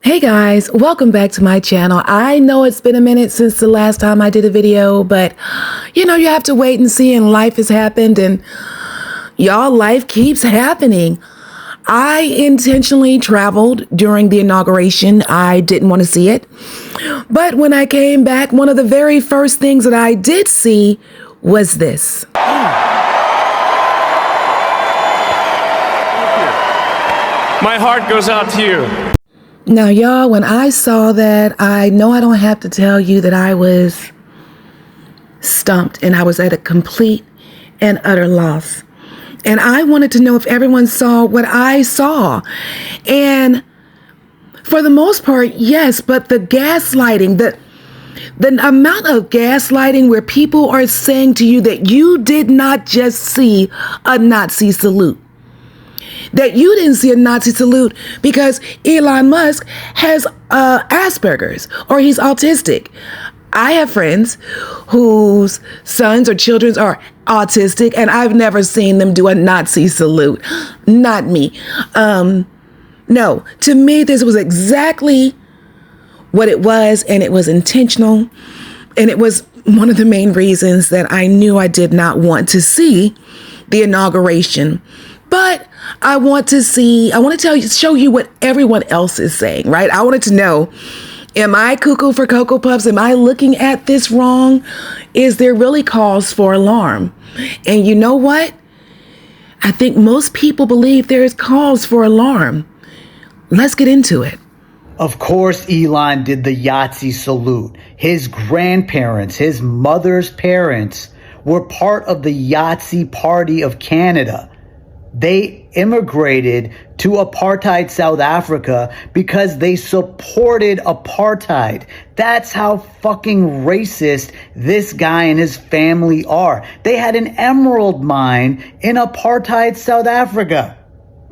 Hey guys, welcome back to my channel. I know it's been a minute since the last time I did a video, but you have to wait and see, and life has happened, and y'all, life keeps happening. I intentionally traveled during the inauguration. I didn't want to see it. But when I came back, one of the very first things that I did see was this. My heart goes out to you. Now, y'all, when I saw that, I know I don't have to tell you that I was stumped and I was at a complete and utter loss. And I wanted to know if everyone saw what I saw. And for the most part, yes, but the gaslighting, the amount of gaslighting where people are saying to you that you did not just see a Nazi salute. That you didn't see a Nazi salute because Elon Musk has Asperger's or he's autistic. I have friends whose sons or children are autistic, and I've never seen them do a Nazi salute. Not me. No, to me, this was exactly what it was, and it was intentional. And it was one of the main reasons that I knew I did not want to see the inauguration. But I want to show you what everyone else is saying, right? I wanted to know, am I cuckoo for Cocoa Puffs? Am I looking at this wrong? Is there really cause for alarm? And you know what? I think most people believe there is cause for alarm. Let's get into it. Of course, Elon did the Yahtzee salute. His grandparents, his mother's parents, were part of the Yahtzee Party of Canada. They immigrated to apartheid South Africa because they supported apartheid. That's how fucking racist this guy and his family are. They had an emerald mine in apartheid South Africa.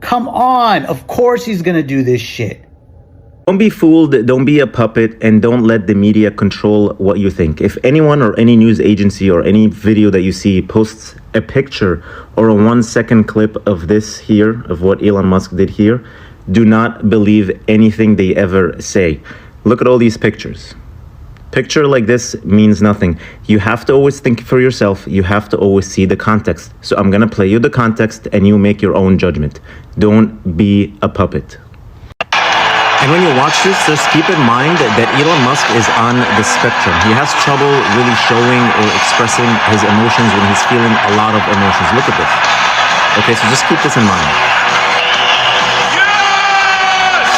Come on, of course he's gonna do this shit. Don't be fooled, don't be a puppet, and don't let the media control what you think. If anyone or any news agency or any video that you see posts a picture or a 1-second clip of this here, of what Elon Musk did here, do not believe anything they ever say. Look at all these pictures. Picture like this means nothing. You have to always think for yourself. You have to always see the context. So I'm gonna play you the context and you make your own judgment. Don't be a puppet. And when you watch this, just keep in mind that Elon Musk is on the spectrum. He has trouble really showing or expressing his emotions when he's feeling a lot of emotions. Look at this. Okay, so just keep this in mind. Yes!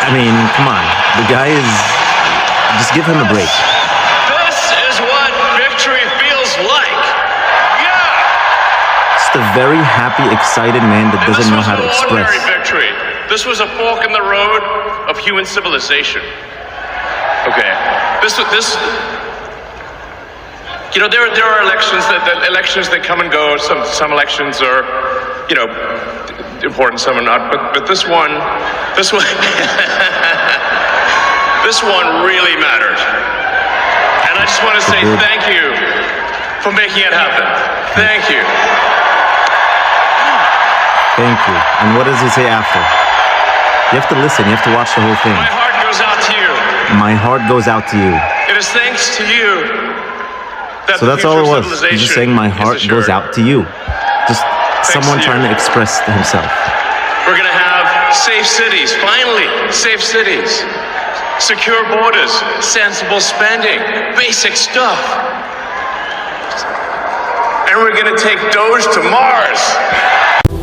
I mean, come on. The guy is... Just give him a break. This is what victory feels like. Yeah! Just a very happy, excited man that doesn't know how to express. Victory. This was a fork in the road of human civilization. Okay, there are elections that come and go. Some elections are, important. Some are not. But this one, this one really mattered. And I just want to say thank you for making it happen. Thank you. Thank you. And what does he say after? You have to listen. You have to watch the whole thing. My heart goes out to you. My heart goes out to you. It is thanks to you that so that's all it was. He's just saying my heart goes out to you. Just someone trying to express to himself. We're going to have safe cities. Finally, safe cities. Secure borders. Sensible spending. Basic stuff. And we're going to take Doge to Mars.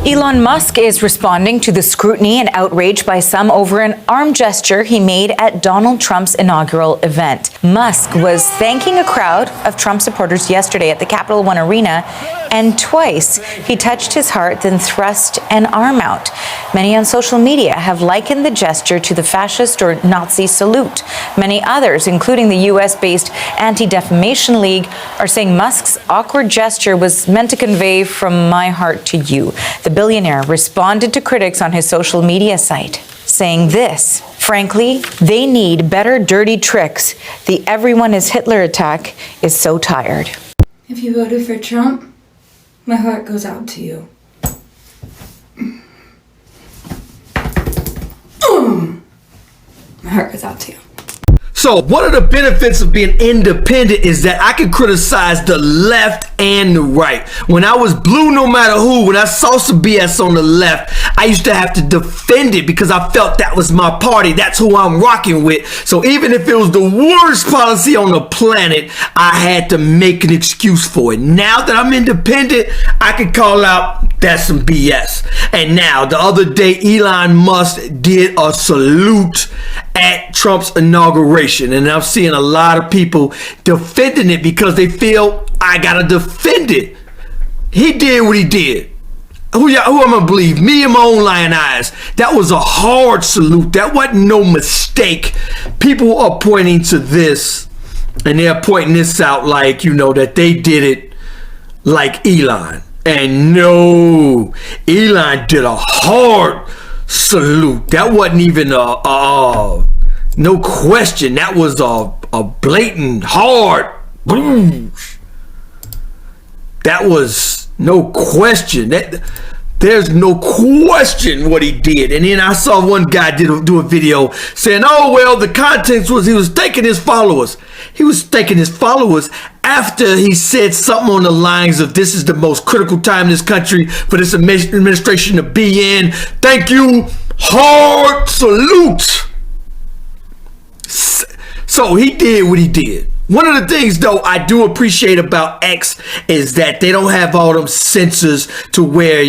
Elon Musk is responding to the scrutiny and outrage by some over an arm gesture he made at Donald Trump's inaugural event. Musk was thanking a crowd of Trump supporters yesterday at the Capital One Arena, and twice he touched his heart, then thrust an arm out. Many on social media have likened the gesture to the fascist or Nazi salute. Many others, including the US-based Anti-Defamation League, are saying Musk's awkward gesture was meant to convey "from my heart to you." The billionaire responded to critics on his social media site, saying this: "Frankly, they need better dirty tricks. The everyone is Hitler attack is so tired." If you voted for Trump, my heart goes out to you. My heart goes out to you. So one of the benefits of being independent is that I can criticize the left and the right. When I was blue, no matter who, when I saw some BS on the left, I used to have to defend it because I felt that was my party. That's who I'm rocking with. So even if it was the worst policy on the planet, I had to make an excuse for it. Now that I'm independent, I can call out that's some BS. And now the other day, Elon Musk did a salute at Trump's inauguration, and I'm seeing a lot of people defending it because they feel I gotta defend it. He did what he did. Who am I gonna believe? Me and my own lying eyes. That was a hard salute. That wasn't no mistake. People are pointing to this, and they're pointing this out like, you know, that they did it like Elon. And no, Elon did a hard salute. That wasn't even no question. That was a blatant hard boom. That was no question. There's no question what he did. And then I saw one guy do a video saying, oh, well, the context was he was thanking his followers. He was thanking his followers after he said something on the lines of, this is the most critical time in this country for this administration to be in. Thank you. Hard salute. So he did what he did. One of the things, though, I do appreciate about X is that they don't have all them censors to where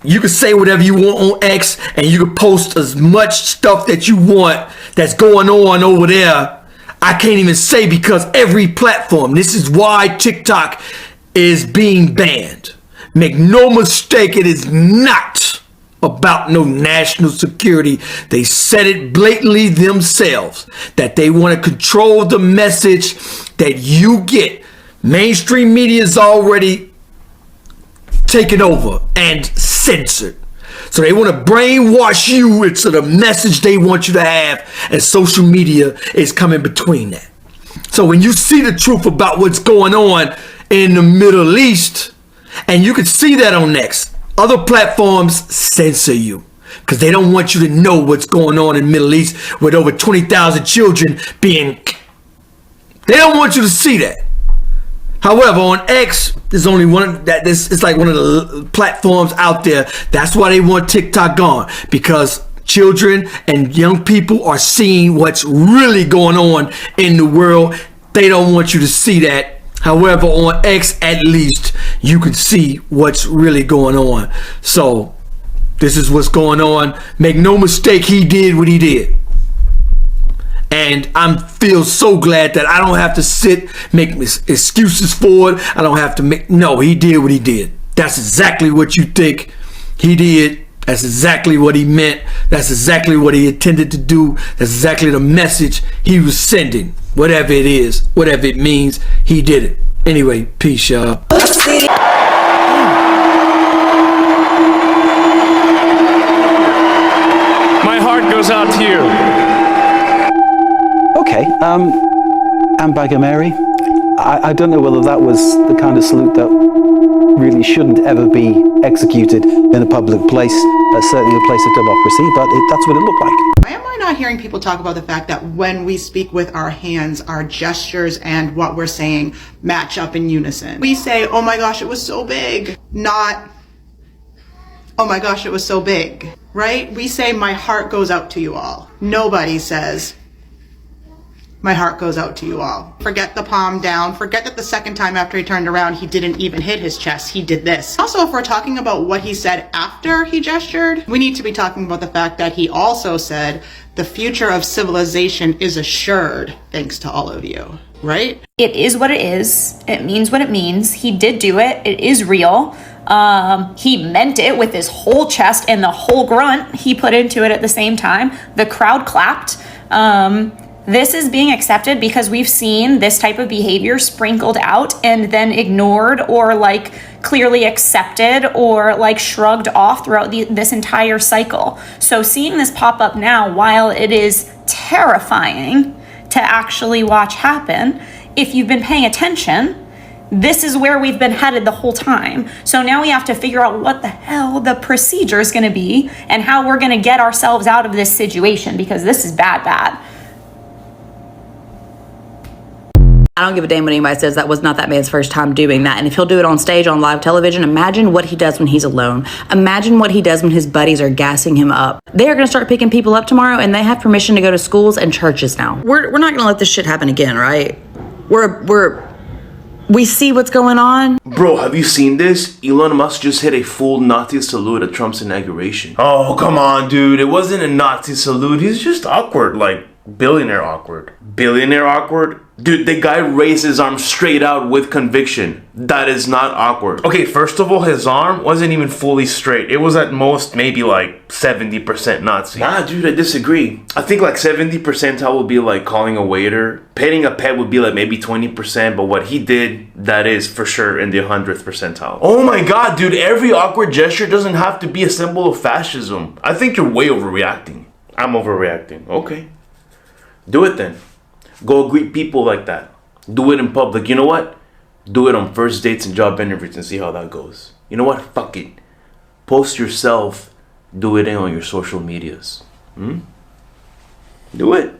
you can say whatever you want on X and you can post as much stuff that you want that's going on over there. I can't even say because every platform, this is why TikTok is being banned. Make no mistake, it is not about no national security. They said it blatantly themselves that they want to control the message that you get. Mainstream media is already taken over and censored. So they want to brainwash you into the message they want you to have, and social media is coming between that. So when you see the truth about what's going on in the Middle East, and you can see that on X, other platforms censor you because they don't want you to know what's going on in the Middle East with over 20,000 children being... They don't want you to see that. However, on X, there's only one that this it's like one of the platforms out there. That's why they want TikTok gone, because children and young people are seeing what's really going on in the world. They don't want you to see that. However, on X, at least you can see what's really going on. So this is what's going on. Make no mistake, he did what he did. And I feel so glad that I don't have to make excuses for it. I don't have to no, he did what he did. That's exactly what you think he did. That's exactly what he meant. That's exactly what he intended to do. That's exactly the message he was sending. Whatever it is, whatever it means, he did it. Anyway, peace, y'all. My heart goes out to you. Okay, Ambaga Mary, I don't know whether that was the kind of salute that really shouldn't ever be executed in a public place, certainly a place of democracy, but that's what it looked like. Why am I not hearing people talk about the fact that when we speak with our hands, our gestures and what we're saying match up in unison? We say, oh my gosh, it was so big, not, oh my gosh, it was so big, right? We say, my heart goes out to you all. Nobody says, my heart goes out to you all. Forget the palm down. Forget that the second time after he turned around, he didn't even hit his chest. He did this. Also, if we're talking about what he said after he gestured, we need to be talking about the fact that he also said the future of civilization is assured thanks to all of you, right? It is what it is. It means what it means. He did do it. It is real. He meant it with his whole chest and the whole grunt he put into it at the same time. The crowd clapped. This is being accepted because we've seen this type of behavior sprinkled out and then ignored or like clearly accepted or like shrugged off throughout this entire cycle. So seeing this pop up now, while it is terrifying to actually watch happen, if you've been paying attention, This is where we've been headed the whole time. So now we have to figure out what the hell the procedure is going to be and how we're going to get ourselves out of this situation, because this is bad. I don't give a damn what anybody says. That was not that man's first time doing that. And if he'll do it on stage, on live television, imagine what he does when he's alone. Imagine what he does when his buddies are gassing him up. They're going to start picking people up tomorrow, and they have permission to go to schools and churches now. We're not going to let this shit happen again, right? We see what's going on. Bro, have you seen this? Elon Musk just hit a full Nazi salute at Trump's inauguration. Oh, come on, dude. It wasn't a Nazi salute. He's just awkward, like billionaire awkward. Billionaire awkward? Dude, the guy raised his arm straight out with conviction. That is not awkward. Okay, first of all, his arm wasn't even fully straight. It was at most maybe like 70% Nazi. Nah, dude, I disagree. I think like 70% would be like calling a waiter. Petting a pet would be like maybe 20%, but what he did, that is for sure in the 100th percentile. Oh my god, dude, every awkward gesture doesn't have to be a symbol of fascism. I think you're way overreacting. I'm overreacting. Okay. Do it then. Go greet people like that. Do it in public. You know what? Do it on first dates and job interviews and see how that goes. You know what? Fuck it. Post yourself. Do it on your social medias. Do it.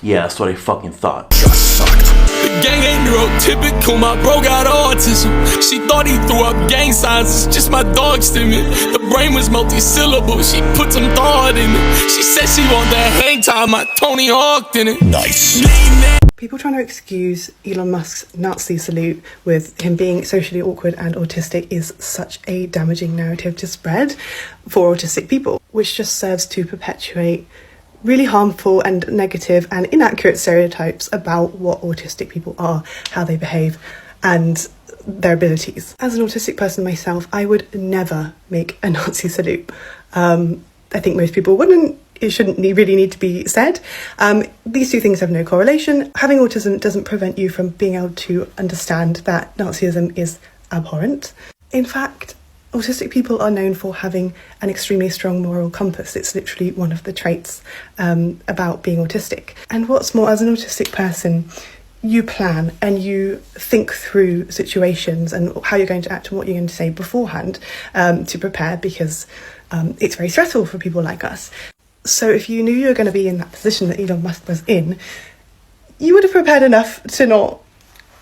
Yeah, that's what I fucking thought. The gang ain't neurotypical, my bro got autism. She thought he threw up gang signs, it's just my dog stimming. The brain was multi-syllable, she put some thought in it. She said she want that hang time, my Tony Hawk in it. Nice. People trying to excuse Elon Musk's Nazi salute with him being socially awkward and autistic is such a damaging narrative to spread for autistic people, which just serves to perpetuate really harmful and negative and inaccurate stereotypes about what autistic people are, how they behave, and their abilities. As an autistic person myself, I would never make a Nazi salute. I think most people wouldn't. It shouldn't really need to be said. These two things have no correlation. Having autism doesn't prevent you from being able to understand that Nazism is abhorrent. In fact, autistic people are known for having an extremely strong moral compass. It's literally one of the traits about being autistic. And what's more, as an autistic person, you plan and you think through situations and how you're going to act and what you're going to say beforehand to prepare, because it's very stressful for people like us. So if you knew you were going to be in that position that Elon Musk was in, you would have prepared enough to not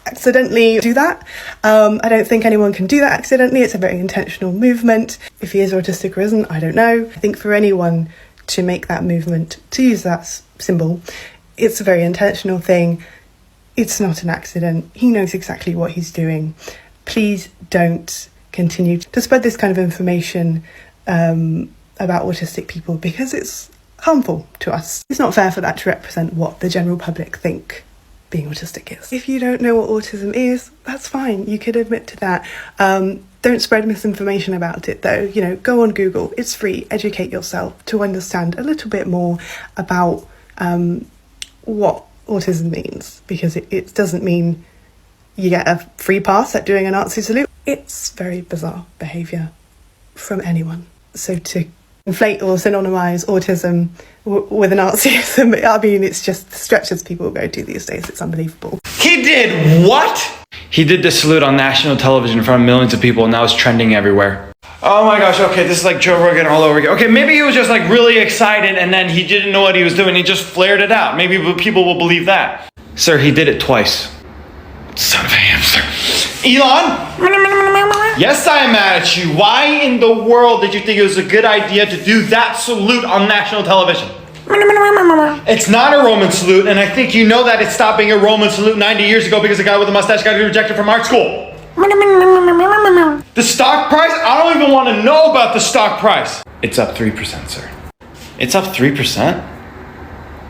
accidentally do that. I don't think anyone can do that accidentally. It's a very intentional movement. If he is autistic or isn't, I don't know. I think for anyone to make that movement, to use that symbol, it's a very intentional thing. It's not an accident. He knows exactly what he's doing. Please don't continue to spread this kind of information about autistic people, because it's harmful to us. It's not fair for that to represent what the general public think being autistic is. If you don't know what autism is, that's fine. You could admit to that. Don't spread misinformation about it though. You know, go on Google. It's free. Educate yourself to understand a little bit more about what autism means, because it doesn't mean you get a free pass at doing a Nazi salute. It's very bizarre behaviour from anyone. So to inflate or synonymise autism with Nazism, I mean, it's just the stretches people go to these days. It's unbelievable. He did what? He did the salute on national television in front of millions of people, and now it's trending everywhere. Oh my gosh, okay, this is like Joe Rogan all over again. Okay, maybe he was just like really excited and then he didn't know what he was doing. He just flared it out. Maybe people will believe that. Sir, he did it twice. Son of a hamster. Elon? Yes, I am mad at you. Why in the world did you think it was a good idea to do that salute on national television? It's not a Roman salute, and I think you know that it stopped being a Roman salute 90 years ago because a guy with a mustache got rejected from art school. The stock price? I don't even want to know about the stock price. It's up 3%, sir. It's up 3%?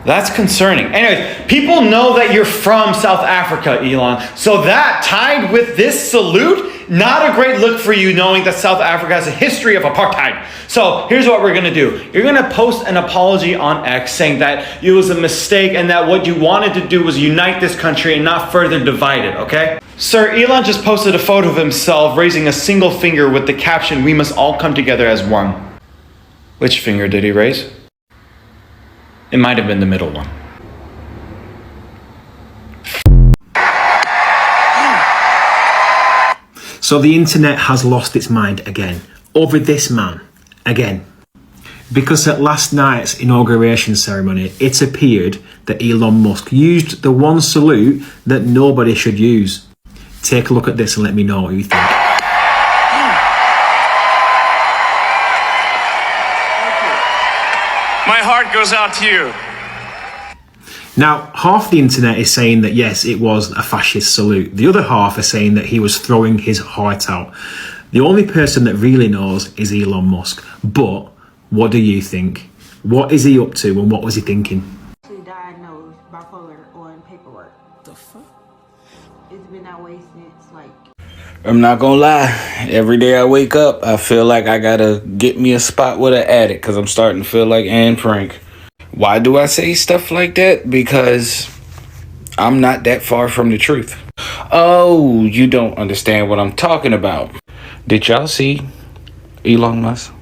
That's concerning. Anyways, people know that you're from South Africa, Elon. So that, tied with this salute, not a great look for you, knowing that South Africa has a history of apartheid. So here's what we're gonna do. You're gonna post an apology on X saying that it was a mistake and that what you wanted to do was unite this country and not further divide it, okay? Sir, Elon just posted a photo of himself raising a single finger with the caption, "We must all come together as one." Which finger did he raise? It might have been the middle one. So the internet has lost its mind again, over this man, again. Because at last night's inauguration ceremony, it appeared that Elon Musk used the one salute that nobody should use. Take a look at this and let me know what you think. My heart goes out to you. Now, half the internet is saying that yes, it was a fascist salute. The other half are saying that he was throwing his heart out. The only person that really knows is Elon Musk. But what do you think? What is he up to and what was he thinking? Diagnosed bipolar on paperwork. The fuck? It's been that way since like. I'm not gonna lie. Every day I wake up, I feel like I gotta get me a spot with an addict because I'm starting to feel like Anne Frank. Why do I say stuff like that? Because I'm not that far from the truth. Oh, you don't understand what I'm talking about. Did y'all see Elon Musk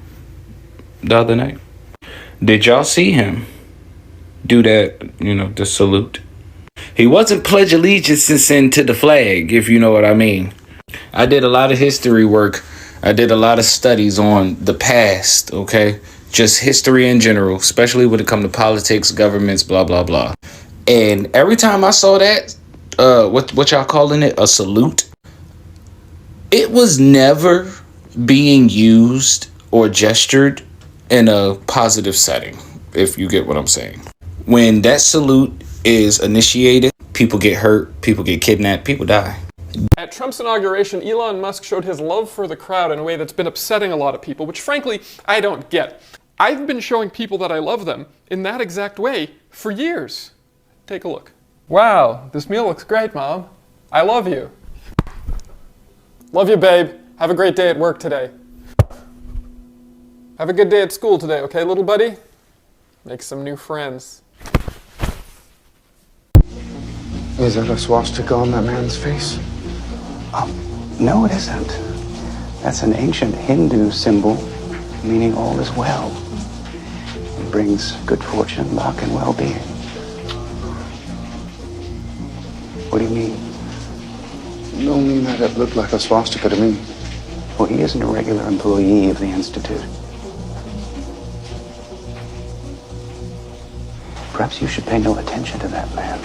the other night? Did y'all see him do that, the salute? He wasn't pledge allegiance into the flag, if you know what I mean. I did a lot of history work. I did a lot of studies on the past, okay? Just history in general, especially when it comes to politics, governments, blah, blah, blah. And every time I saw that, what y'all calling it, a salute, it was never being used or gestured in a positive setting, if you get what I'm saying. When that salute is initiated, people get hurt, people get kidnapped, people die. At Trump's inauguration, Elon Musk showed his love for the crowd in a way that's been upsetting a lot of people, which frankly, I don't get. I've been showing people that I love them in that exact way for years. Take a look. Wow, this meal looks great, Mom. I love you. Love you, babe. Have a great day at work today. Have a good day at school today, okay, little buddy? Make some new friends. Is that a swastika on that man's face? No, it isn't. That's an ancient Hindu symbol meaning all is well. It brings good fortune, luck, and well-being. What do you mean? Only that it looked like a swastika to me. Well, he isn't a regular employee of the Institute. Perhaps you should pay no attention to that man.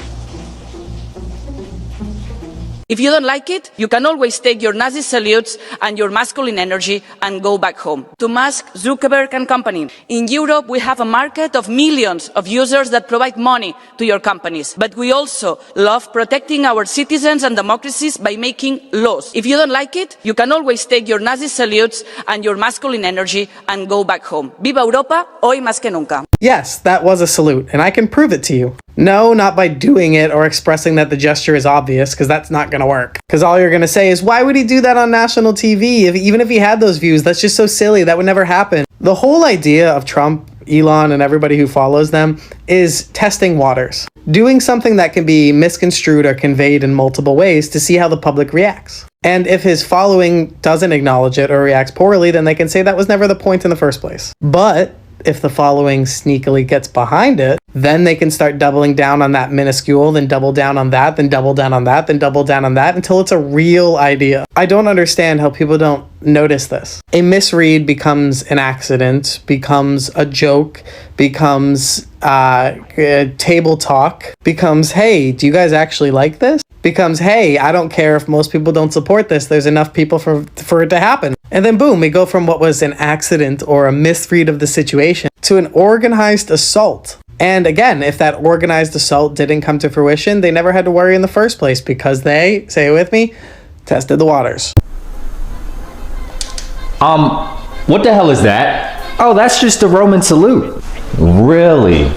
If you don't like it, you can always take your Nazi salutes and your masculine energy and go back home. To Musk, Zuckerberg and company. In Europe, we have a market of millions of users that provide money to your companies. But we also love protecting our citizens and democracies by making laws. If you don't like it, you can always take your Nazi salutes and your masculine energy and go back home. Viva Europa, hoy más que nunca. Yes, that was a salute, and I can prove it to you. No, not by doing it or expressing that the gesture is obvious, because that's not going to work. Because all you're going to say is, why would he do that on national TV? Even if he had those views, that's just so silly. That would never happen. The whole idea of Trump, Elon, and everybody who follows them is testing waters. Doing something that can be misconstrued or conveyed in multiple ways to see how the public reacts. And if his following doesn't acknowledge it or reacts poorly, then they can say that was never the point in the first place. But if the following sneakily gets behind it, then they can start doubling down on that minuscule, then double down on that, then double down on that, then double down on that until it's a real idea. I don't understand how people don't notice this. A misread becomes an accident, becomes a joke, becomes table talk, becomes, hey, do you guys actually like this? Becomes, hey, I don't care if most people don't support this. There's enough people for it to happen. And then boom, we go from what was an accident or a misread of the situation to an organized assault. And again, if that organized assault didn't come to fruition, they never had to worry in the first place because they, say it with me, tested the waters. What the hell is that? Oh, that's just a Roman salute. Really?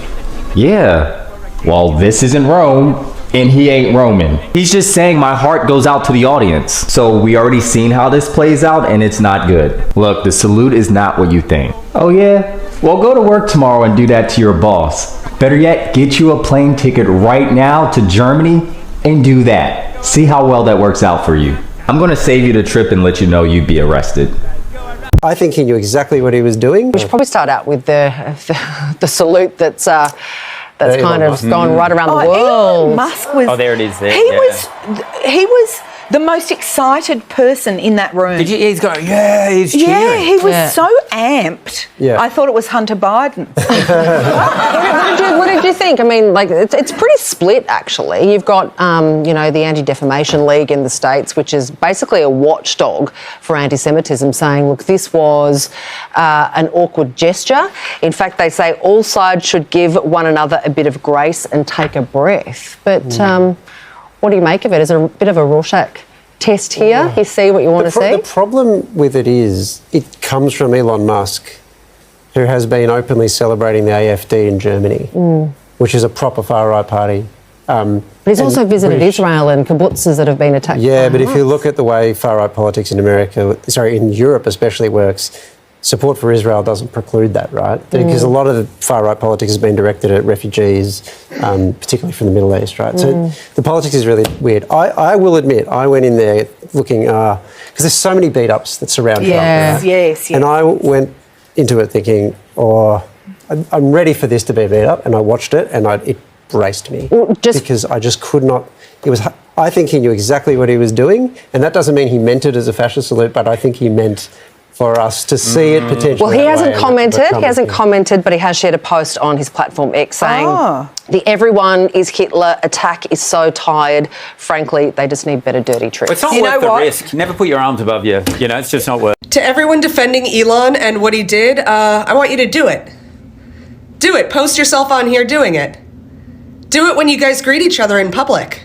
Yeah. Well, this isn't Rome. And he ain't Roman. He's just saying my heart goes out to the audience. So we already seen how this plays out and it's not good. Look, the salute is not what you think. Oh yeah? Well, go to work tomorrow and do that to your boss. Better yet, get you a plane ticket right now to Germany and do that. See how well that works out for you. I'm gonna save you the trip and let you know you'd be arrested. I think he knew exactly what he was doing. We should probably start out with the salute that's kind of gone right around the world. Elon Musk was. Oh, there it is. He was the most excited person in that room. He's going, yeah, he's cheering. Yeah, he was so amped. Yeah. I thought it was Hunter Biden. What did you think? I mean, like, it's pretty split, actually. You've got, you know, the Anti-Defamation League in the States, which is basically a watchdog for anti-Semitism, saying, look, this was an awkward gesture. In fact, they say all sides should give one another a bit of grace and take a breath. But what do you make of it? Is it a bit of a Rorschach test here? You see what you want to see? The problem with it is it comes from Elon Musk, who has been openly celebrating the AfD in Germany, which is a proper far-right party. But he's also visited Israel and kibbutzes that have been attacked. Yeah, but if you look at the way far-right politics in in Europe especially works, support for Israel doesn't preclude that, right? Because a lot of the far-right politics has been directed at refugees, particularly from the Middle East, right? So the politics is really weird. I will admit, I went in there looking, because there's so many beat-ups that surround Trump, right? Yes. And I went into it thinking, I'm ready for this to be a beat-up, and I watched it, and it braced me. Because I just could not, I think he knew exactly what he was doing, and that doesn't mean he meant it as a fascist salute, but I think he meant for us to see it potentially. Well, he hasn't commented, but he has shared a post on his platform X saying, the everyone is Hitler attack is so tired. Frankly, they just need better dirty tricks. It's not worth the risk. Never put your arms above you. You know, it's just not worth it. To everyone defending Elon and what he did, I want you to do it. Do it. Post yourself on here doing it. Do it when you guys greet each other in public.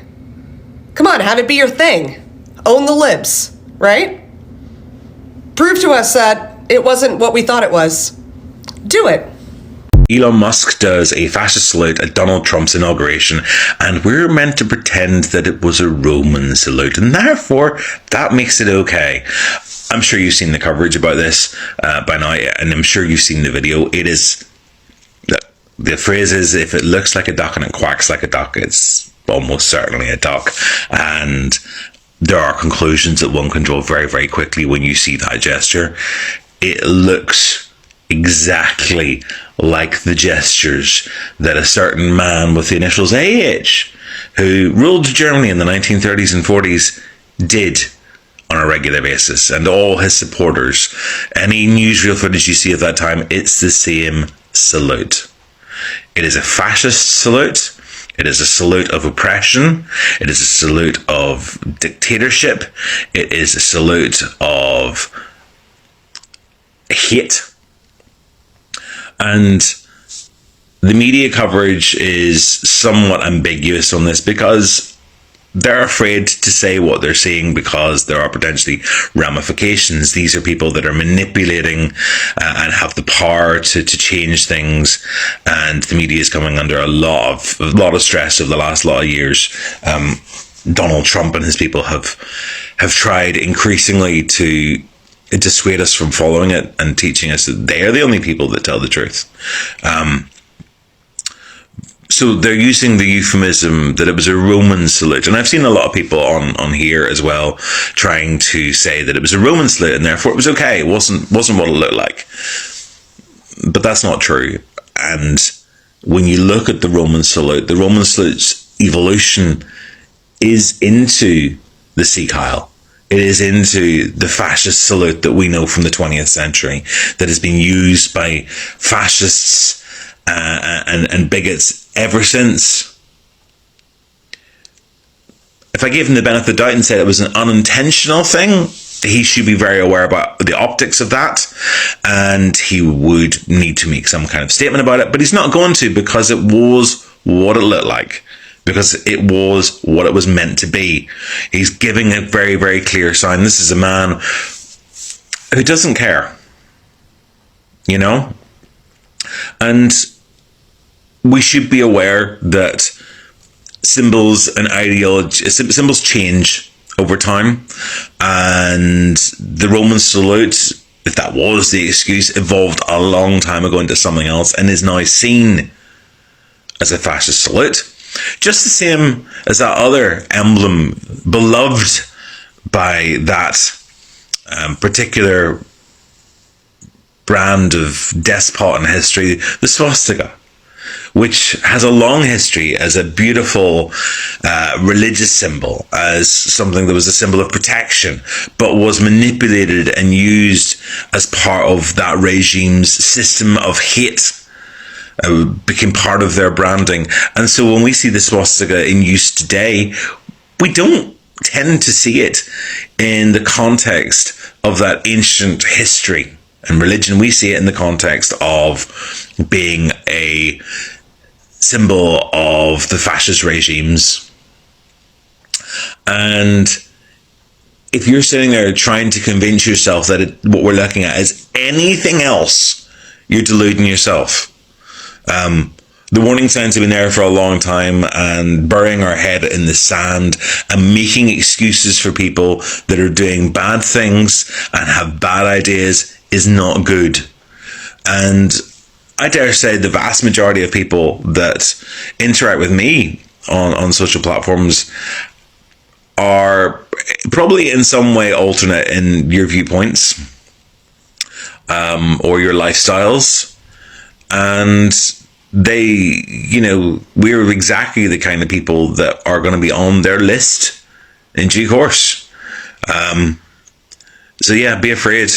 Come on, have it be your thing. Own the libs, right? Prove to us that it wasn't what we thought it was. Do it. Elon Musk does a fascist salute at Donald Trump's inauguration, and we're meant to pretend that it was a Roman salute, and therefore that makes it okay. I'm sure you've seen the coverage about this by now, and I'm sure you've seen the video. It is, the phrase is, if it looks like a duck and it quacks like a duck, it's almost certainly a duck. And there are conclusions that one can draw very, very quickly when you see that gesture. It looks exactly like the gestures that a certain man with the initials AH, who ruled Germany in the 1930s and 40s, did on a regular basis. And all his supporters, any newsreel footage you see of that time, it's the same salute. It is a fascist salute. It is a salute of oppression. It is a salute of dictatorship. It is a salute of hate. And the media coverage is somewhat ambiguous on this because they're afraid to say what they're saying because there are potentially ramifications. These are people that are manipulating and have the power to change things, and the media is coming under a lot of stress over the last lot of years. Donald Trump and his people have tried increasingly to dissuade us from following it and teaching us that they are the only people that tell the truth. So they're using the euphemism that it was a Roman salute. And I've seen a lot of people on here as well trying to say that it was a Roman salute and therefore it was okay. It wasn't what it looked like. But that's not true. And when you look at the Roman salute's evolution is into the Sikh Heil. It is into the fascist salute that we know from the 20th century that has been used by fascists and bigots ever since. If I gave him the benefit of the doubt and said it was an unintentional thing, he should be very aware about the optics of that, and he would need to make some kind of statement about it, but he's not going to, because it was what it looked like, because it was what it was meant to be. He's giving a very, very clear sign. This is a man who doesn't care, you know? And we should be aware that symbols and symbols change over time, and the Roman salute, if that was the excuse, evolved a long time ago into something else and is now seen as a fascist salute, just the same as that other emblem beloved by that particular brand of despot in history, the swastika. which has a long history as a beautiful religious symbol, as something that was a symbol of protection, but was manipulated and used as part of that regime's system of hate, became part of their branding. And so when we see the swastika in use today, we don't tend to see it in the context of that ancient history and religion. We see it in the context of being a symbol of the fascist regimes. And if you're sitting there trying to convince yourself that what we're looking at is anything else, you're deluding yourself. The warning signs have been there for a long time, and burying our head in the sand and making excuses for people that are doing bad things and have bad ideas is not good. And I dare say the vast majority of people that interact with me on social platforms are probably in some way alternate in your viewpoints or your lifestyles. And they, we're exactly the kind of people that are going to be on their list in due course. So yeah, be afraid.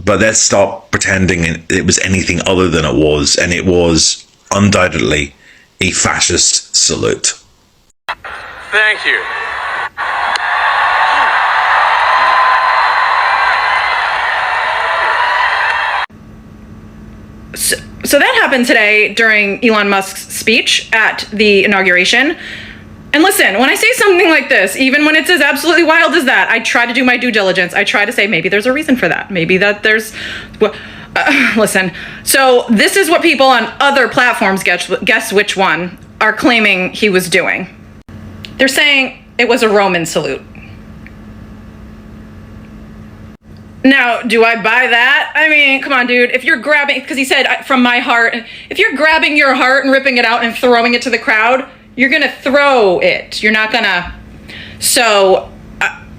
But let's stop pretending it was anything other than it was. And it was undoubtedly a fascist salute. Thank you. So that happened today during Elon Musk's speech at the inauguration. And listen, when I say something like this, even when it's as absolutely wild as that, I try to do my due diligence. I try to say maybe there's a reason for that. Maybe that there's... listen, so this is what people on other platforms, guess which one, are claiming he was doing. They're saying it was a Roman salute. Now, do I buy that? I mean, come on, dude. If you're grabbing, because he said from my heart, if you're grabbing your heart and ripping it out and throwing it to the crowd, you're going to throw it. You're not going to. So,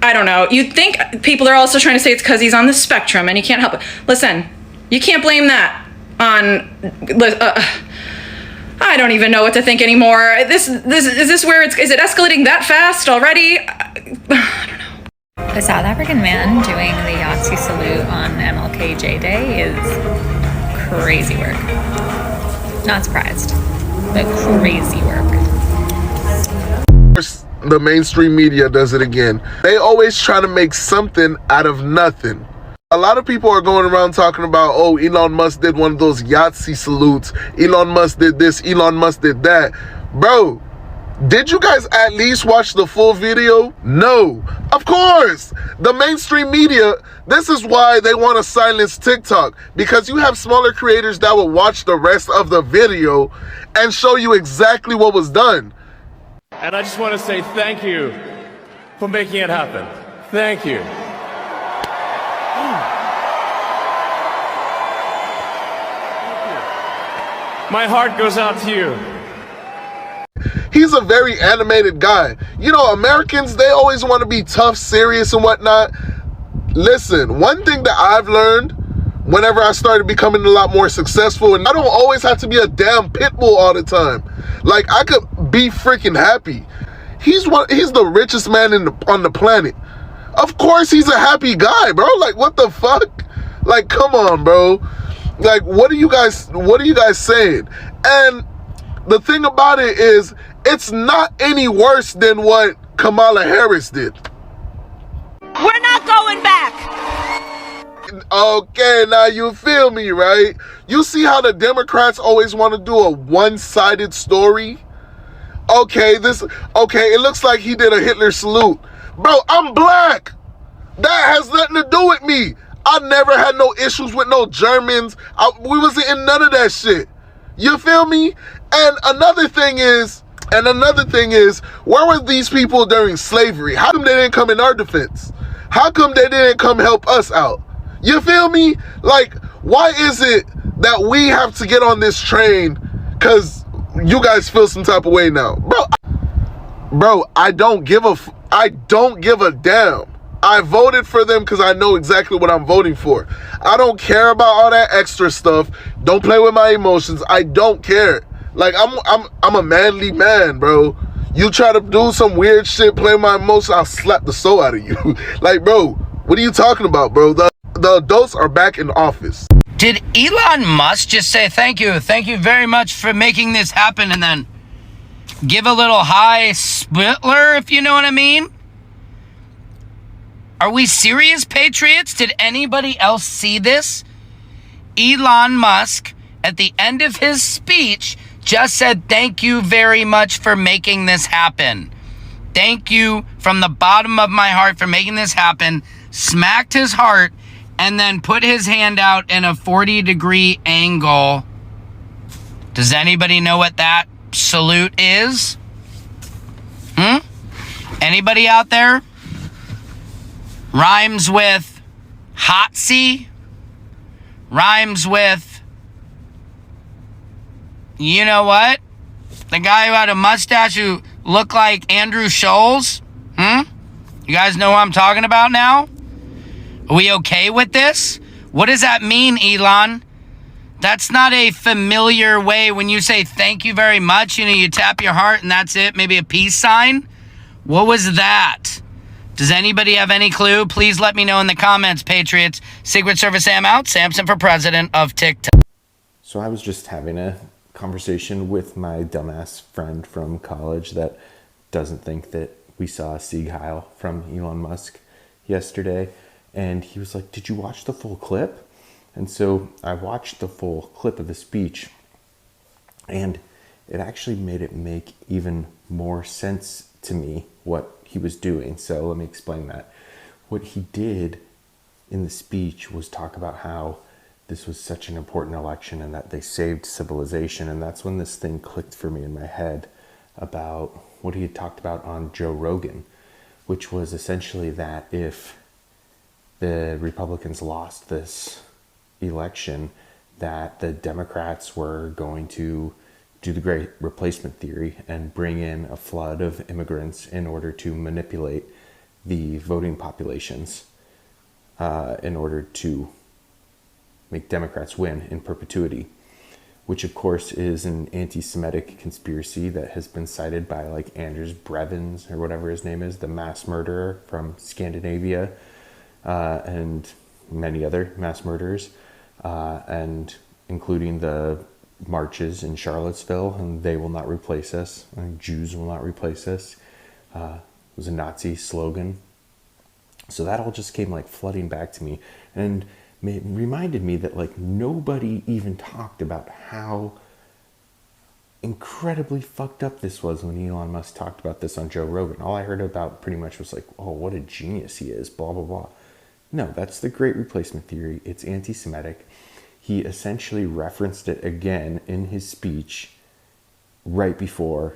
I don't know. You'd think people are also trying to say it's because he's on the spectrum and he can't help it. Listen, you can't blame that on. I don't even know what to think anymore. Is this where is it escalating that fast already? I don't know. The South African man doing the Yahtzee salute on MLK Day is crazy work. Not surprised, but crazy work. The mainstream media does it again. They always try to make something out of nothing. A lot of people are going around talking about, oh, Elon Musk did one of those Yahtzee salutes. Elon Musk did this. Elon Musk did that. Bro, did you guys at least watch the full video? No. Of course. The mainstream media, this is why they want to silence TikTok. Because you have smaller creators that will watch the rest of the video and show you exactly what was done. And I just want to say thank you for making it happen. Thank you. My heart goes out to you. He's a very animated guy. You know, Americans, they always want to be tough, serious, and whatnot. Listen, one thing that I've learned whenever I started becoming a lot more successful, and I don't always have to be a damn pit bull all the time. Like, I could be freaking happy. He's the richest man on the planet. Of course he's a happy guy, bro. Like, what the fuck? Like, come on, bro. Like, what are you guys saying? And the thing about it is, it's not any worse than what Kamala Harris did. We're not going back. Okay, now you feel me, right? You see how the Democrats always want to do a one-sided story? Okay, it looks like he did a Hitler salute. Bro, I'm black. That has nothing to do with me. I never had no issues with no Germans. We wasn't in none of that shit. You feel me? And another thing is, where were these people during slavery? How come they didn't come in our defense? How come they didn't come help us out? You feel me? Like, why is it that we have to get on this train because you guys feel some type of way now? Bro, I don't give a damn. I voted for them because I know exactly what I'm voting for. I don't care about all that extra stuff. Don't play with my emotions. I don't care. Like, I'm a manly man, bro. You try to do some weird shit, play my emotions, I'll slap the soul out of you. Like, bro, what are you talking about, bro? The adults are back in office. Did Elon Musk just say thank you very much for making this happen, and then give a little high spittler, if you know what I mean? Are we serious, patriots? Did anybody else see this? Elon Musk, at the end of his speech, just said thank you very much for making this happen. Thank you from the bottom of my heart for making this happen. Smacked his heart and then put his hand out in a 40-degree angle. Does anybody know what that salute is? Anybody out there? Rhymes with hotsy. Rhymes with, you know what? The guy who had a mustache who looked like Andrew Scholes. You guys know who I'm talking about now? Are we okay with this? What does that mean, Elon? That's not a familiar way when you say thank you very much. You know, you tap your heart and that's it. Maybe a peace sign. What was that? Does anybody have any clue? Please let me know in the comments, Patriots. Secret Service Sam out. Samson for president of TikTok. So I was just having a conversation with my dumbass friend from college that doesn't think that we saw a Sieg Heil from Elon Musk yesterday. And he was like, did you watch the full clip? And so I watched the full clip of the speech, and it actually made it make even more sense to me what he was doing. So let me explain that. What he did in the speech was talk about how this was such an important election and that they saved civilization. And that's when this thing clicked for me in my head about what he had talked about on Joe Rogan, which was essentially that if the Republicans lost this election, that the Democrats were going to do the great replacement theory and bring in a flood of immigrants in order to manipulate the voting populations in order to make Democrats win in perpetuity, which of course is an anti-Semitic conspiracy that has been cited by like Anders Brevins or whatever his name is, the mass murderer from Scandinavia, and many other mass murderers, and including the marches in Charlottesville, and they will not replace us, and Jews will not replace us. It was a Nazi slogan. So that all just came like flooding back to me, and it reminded me that like nobody even talked about how incredibly fucked up this was when Elon Musk talked about this on Joe Rogan. All I heard about pretty much was like, oh, what a genius he is, blah, blah, blah. No, that's the great replacement theory. It's anti-Semitic. He essentially referenced it again in his speech right before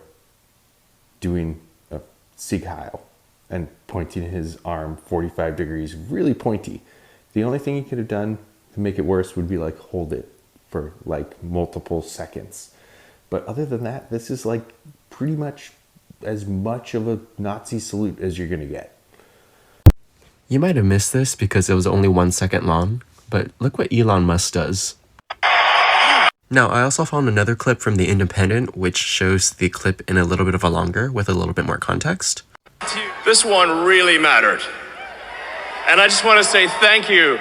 doing a Sieg Heil and pointing his arm 45 degrees, really pointy. The only thing he could have done to make it worse would be like hold it for like multiple seconds. But other than that, this is like pretty much as much of a Nazi salute as you're gonna get. You might have missed this because it was only 1 second long, but look what Elon Musk does. Now, I also found another clip from The Independent, which shows the clip in a little bit of a longer, with a little bit more context. This one really mattered. And I just want to say thank you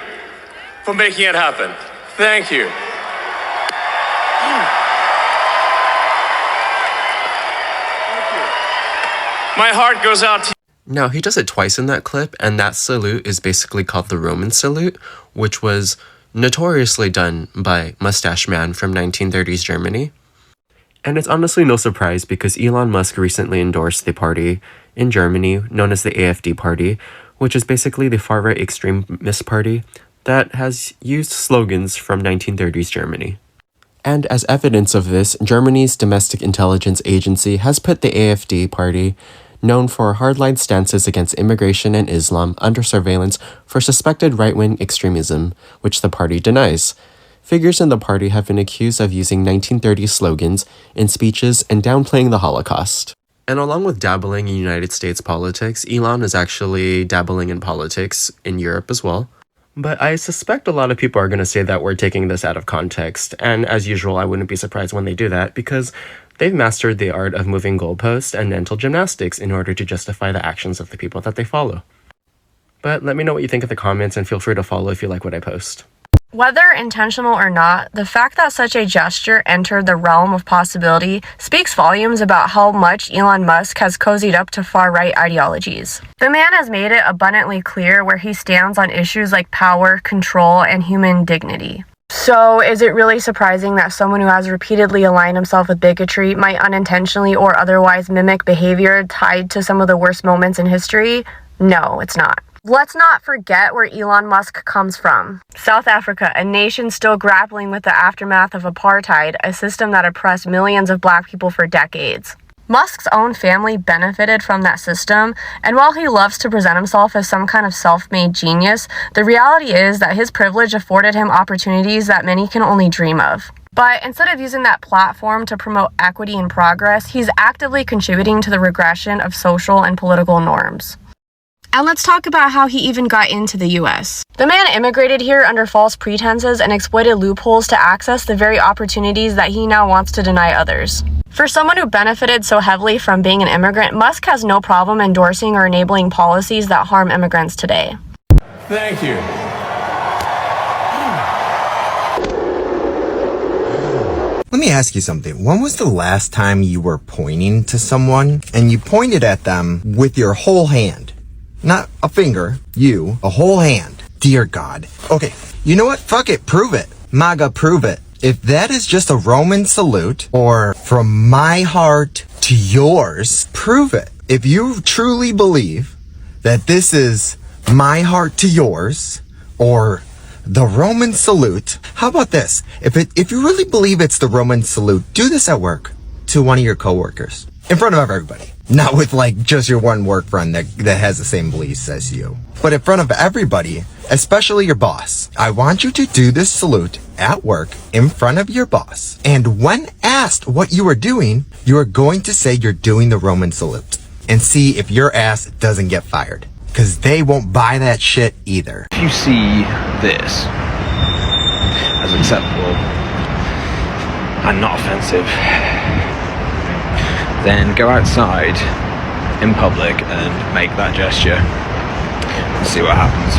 for making it happen. Thank you. My heart goes out to you. Now, he does it twice in that clip, and that salute is basically called the Roman salute, which was notoriously done by Mustache Man from 1930s Germany. And it's honestly no surprise because Elon Musk recently endorsed the party in Germany known as the AfD party, which is basically the far-right extremist party that has used slogans from 1930s Germany. And as evidence of this, Germany's domestic intelligence agency has put the AfD party, known for hardline stances against immigration and Islam, under surveillance for suspected right-wing extremism, which the party denies. Figures in the party have been accused of using 1930s slogans in speeches and downplaying the Holocaust. And along with dabbling in United States politics, Elon is actually dabbling in politics in Europe as well. But I suspect a lot of people are going to say that we're taking this out of context. And as usual, I wouldn't be surprised when they do that because they've mastered the art of moving goalposts and mental gymnastics in order to justify the actions of the people that they follow. But let me know what you think in the comments and feel free to follow if you like what I post. Whether intentional or not, the fact that such a gesture entered the realm of possibility speaks volumes about how much Elon Musk has cozied up to far-right ideologies. The man has made it abundantly clear where he stands on issues like power, control, and human dignity. So, is it really surprising that someone who has repeatedly aligned himself with bigotry might unintentionally or otherwise mimic behavior tied to some of the worst moments in history? No, it's not. Let's not forget where Elon Musk comes from. South Africa, a nation still grappling with the aftermath of apartheid, a system that oppressed millions of black people for decades. Musk's own family benefited from that system, and while he loves to present himself as some kind of self-made genius, the reality is that his privilege afforded him opportunities that many can only dream of. But instead of using that platform to promote equity and progress, he's actively contributing to the regression of social and political norms. And let's talk about how he even got into the US. The man immigrated here under false pretenses and exploited loopholes to access the very opportunities that he now wants to deny others. For someone who benefited so heavily from being an immigrant, Musk has no problem endorsing or enabling policies that harm immigrants today. Thank you. Let me ask you something. When was the last time you were pointing to someone and you pointed at them with your whole hand? Not a finger, a whole hand. Dear God. Okay, you know what? Fuck it, prove it. MAGA, prove it. If that is just a Roman salute, or from my heart to yours, prove it. If you truly believe that this is my heart to yours, or the Roman salute, how about this? If you really believe it's the Roman salute, do this at work to one of your coworkers. In front of everybody. Not with like just your one work friend that has the same beliefs as you. But in front of everybody, especially your boss. I want you to do this salute at work in front of your boss. And when asked what you are doing, you are going to say you're doing the Roman salute. And see if your ass doesn't get fired. Because they won't buy that shit either. If you see this as acceptable and not offensive, then go outside in public and make that gesture and see what happens.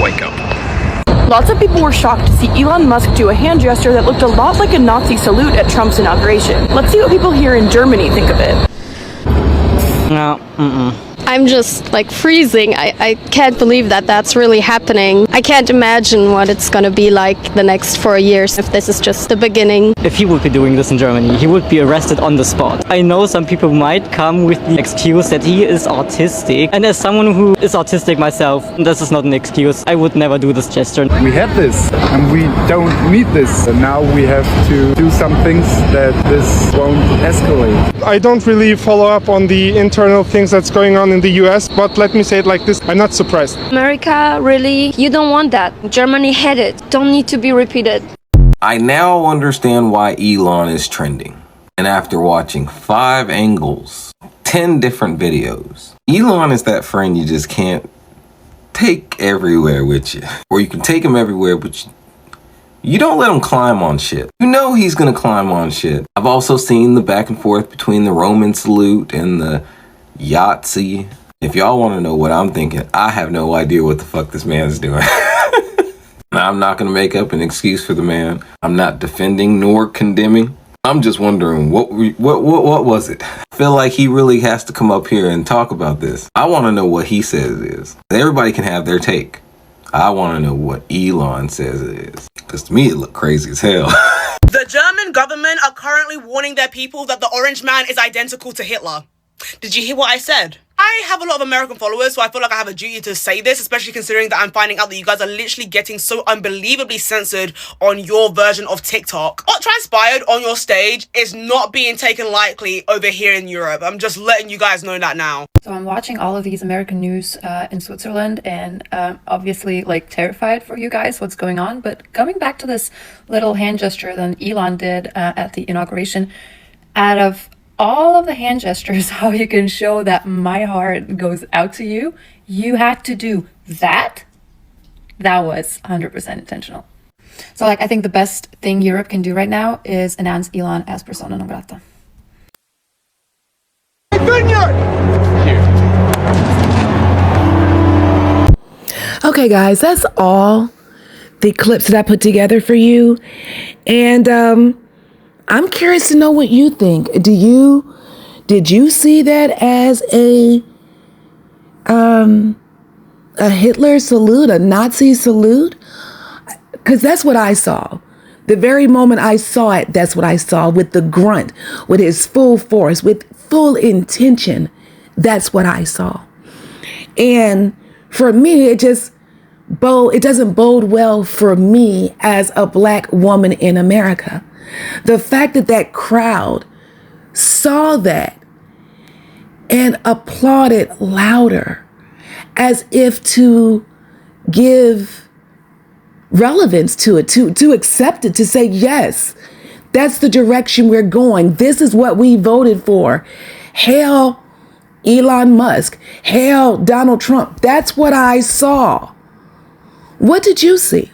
Wake up. Lots of people were shocked to see Elon Musk do a hand gesture that looked a lot like a Nazi salute at Trump's inauguration. Let's see what people here in Germany think of it. No, I'm just like freezing. I can't believe that that's really happening. I can't imagine what it's gonna be like the next 4 years if this is just the beginning. If he would be doing this in Germany, he would be arrested on the spot. I know some people might come with the excuse that he is autistic, and as someone who is autistic myself, this is not an excuse. I would never do this gesture. We had this and we don't need this, and now we have to do some things that this won't escalate. I don't really follow up on the internal things that's going on in the US, but let me say it like this, I'm not surprised. America, really? You don't want that. Germany had it. Don't need to be repeated. I now understand why Elon is trending. And after watching 5 angles, 10 different videos, Elon is that friend you just can't take everywhere with you. Or you can take him everywhere, but you don't let him climb on shit. You know he's gonna climb on shit. I've also seen the back and forth between the Roman salute and the Yahtzee. If y'all want to know what I'm thinking, I have no idea what the fuck this man's doing. I'm not going to make up an excuse for the man. I'm not defending nor condemning. I'm just wondering, what was it? I feel like he really has to come up here and talk about this. I want to know what he says it is. Everybody can have their take. I want to know what Elon says it is. Because to me, it looked crazy as hell. The German government are currently warning their people that the Orange Man is identical to Hitler. Did you hear what I said? I have a lot of American followers, so I feel like I have a duty to say this, especially considering that I'm finding out that you guys are literally getting so unbelievably censored on your version of TikTok. What transpired on your stage is not being taken lightly over here in Europe. I'm just letting you guys know that now. So I'm watching all of these American news in Switzerland and obviously like terrified for you guys what's going on. But coming back to this little hand gesture that Elon did at the inauguration, out of all of the hand gestures, how you can show that my heart goes out to you, you had to do that. That was 100% intentional. So like, I think the best thing Europe can do right now is announce Elon as persona non grata. Okay, guys, that's all the clips that I put together for you. And I'm curious to know what you think. Did you see that as a Hitler salute, a Nazi salute? Because that's what I saw. The very moment I saw it, that's what I saw, with the grunt, with his full force, with full intention. That's what I saw. And for me, it doesn't bode well for me as a Black woman in America. The fact that that crowd saw that and applauded louder, as if to give relevance to it, to accept it, to say, yes, that's the direction we're going. This is what we voted for. Hail Elon Musk. Hail Donald Trump. That's what I saw. What did you see?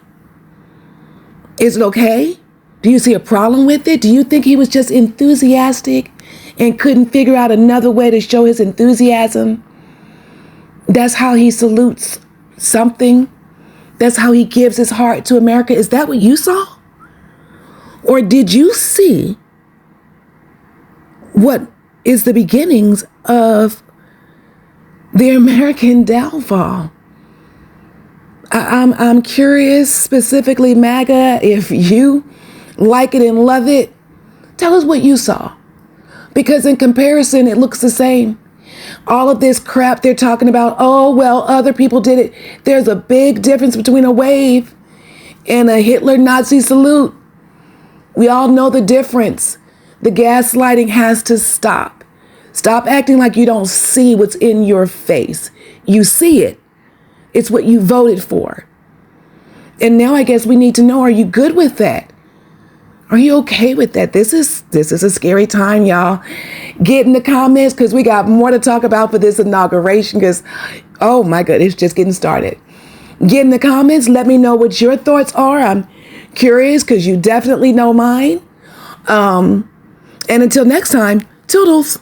Is it okay? Do you see a problem with it? Do you think he was just enthusiastic and couldn't figure out another way to show his enthusiasm? That's how he salutes something? That's how he gives his heart to America? Is that what you saw? Or did you see what is the beginnings of the American downfall? I'm curious, specifically MAGA, if you like it and love it, tell us what you saw. Because in comparison, it looks the same. All of this crap they're talking about, oh, well, other people did it. There's a big difference between a wave and a Hitler Nazi salute. We all know the difference. The gaslighting has to stop. Stop acting like you don't see what's in your face. You see it. It's what you voted for. And now I guess we need to know, are you good with that? Are you okay with that? This is a scary time, y'all. Get in the comments, because we got more to talk about for this inauguration, because, oh my goodness, it's just getting started. Get in the comments. Let me know what your thoughts are. I'm curious, because you definitely know mine. And until next time, toodles.